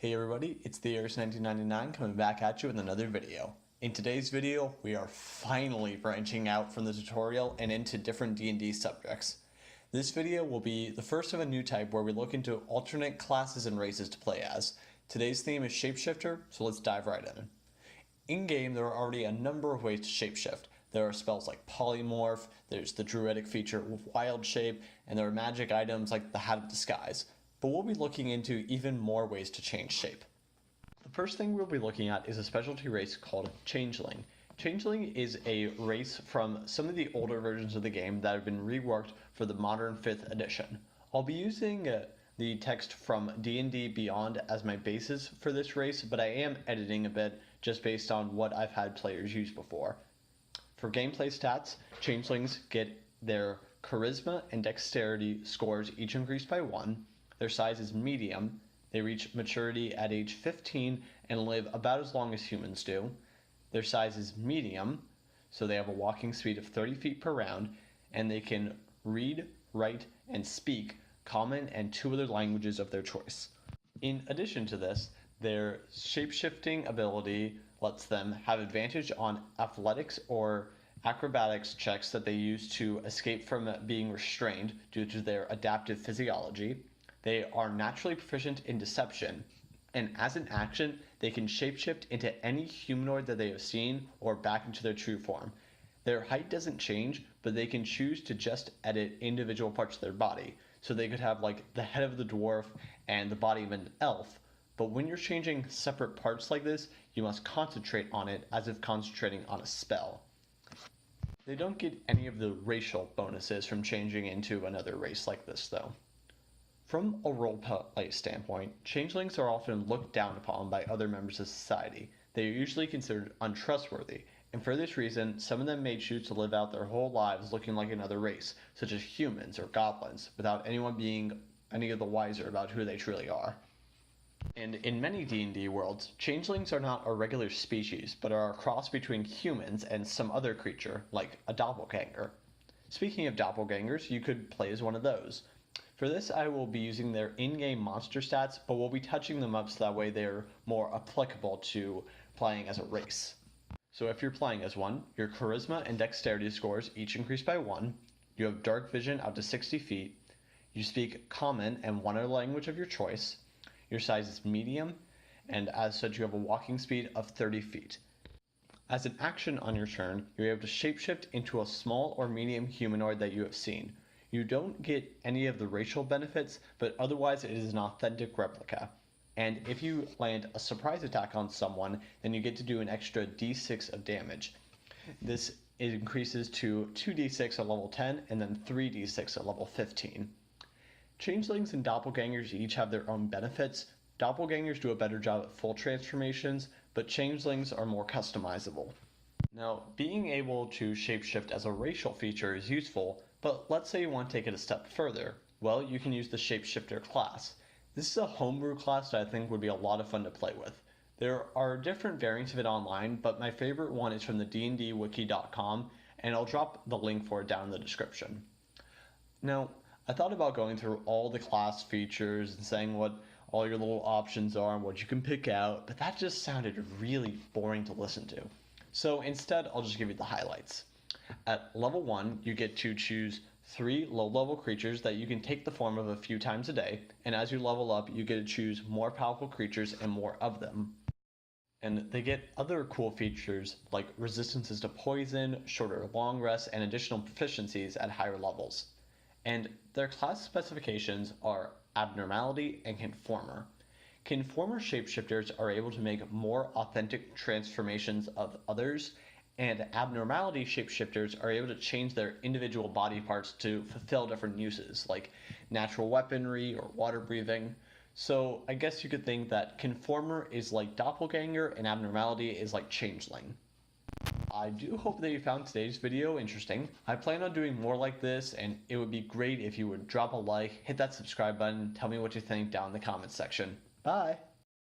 Hey everybody, it's the Airs 1999 coming back at you with another video. In today's video, we are finally branching out from the tutorial and into different D&D subjects. This video will be the first of a new type where we look into alternate classes and races to play as. Today's theme is Shapeshifter, so let's dive right in. In-game, there are already a number of ways to shapeshift. There are spells like Polymorph, there's the druidic feature with Wild Shape, and there are magic items like the Hat of Disguise. But we'll be looking into even more ways to change shape. The first thing we'll be looking at is a specialty race called Changeling. Changeling is a race from some of the older versions of the game that have been reworked for the modern 5th edition. I'll be using the text from D&D Beyond as my basis for this race, but I am editing a bit just based on what I've had players use before. For gameplay stats, Changelings get their Charisma and Dexterity scores each increased by 1. Their size is medium. They reach maturity at age 15 and live about as long as humans do. Their size is medium, so they have a walking speed of 30 feet per round, and they can read, write, and speak common and 2 other languages of their choice. In addition to this, their shapeshifting ability lets them have advantage on athletics or acrobatics checks that they use to escape from being restrained due to their adaptive physiology. They are naturally proficient in deception, and as an action, they can shapeshift into any humanoid that they have seen or back into their true form. Their height doesn't change, but they can choose to just edit individual parts of their body. So they could have like the head of the dwarf and the body of an elf, but when you're changing separate parts like this, you must concentrate on it as if concentrating on a spell. They don't get any of the racial bonuses from changing into another race like this though. From a roleplay standpoint, changelings are often looked down upon by other members of society. They are usually considered untrustworthy, and for this reason, some of them may choose to live out their whole lives looking like another race, such as humans or goblins, without anyone being any of the wiser about who they truly are. And in many D&D worlds, changelings are not a regular species, but are a cross between humans and some other creature, like a doppelganger. Speaking of doppelgangers, you could play as one of those. For this, I will be using their in-game monster stats, but we'll be touching them up so that way they're more applicable to playing as a race. So if you're playing as one, your Charisma and Dexterity scores each increase by 1, you have Dark Vision out to 60 feet, you speak Common and one other language of your choice, your size is medium, and as such you have a walking speed of 30 feet. As an action on your turn, you're able to shapeshift into a small or medium humanoid that you have seen. You don't get any of the racial benefits, but otherwise it is an authentic replica. And if you land a surprise attack on someone, then you get to do an extra d6 of damage. This increases to 2d6 at level 10 and then 3d6 at level 15. Changelings and doppelgangers each have their own benefits. Doppelgangers do a better job at full transformations, but changelings are more customizable. Now, being able to shapeshift as a racial feature is useful, but let's say you want to take it a step further. Well, you can use the Shapeshifter class. This is a Homebrew class that I think would be a lot of fun to play with. There are different variants of it online, but my favorite one is from the dndwiki.com, and I'll drop the link for it down in the description. Now, I thought about going through all the class features and saying what all your little options are and what you can pick out, but that just sounded really boring to listen to. So instead, I'll just give you the highlights. At level 1, you get to choose 3 low-level creatures that you can take the form of a few times a day, and as you level up, you get to choose more powerful creatures and more of them. And they get other cool features like resistances to poison, shorter long rests, and additional proficiencies at higher levels. And their class specifications are Abnormality and Informer. Conformer shapeshifters are able to make more authentic transformations of others, and abnormality shapeshifters are able to change their individual body parts to fulfill different uses, like natural weaponry or water breathing. So I guess you could think that Conformer is like Doppelganger and Abnormality is like Changeling. I do hope that you found today's video interesting. I plan on doing more like this, and it would be great if you would drop a like, hit that subscribe button, tell me what you think down in the comments section. Bye!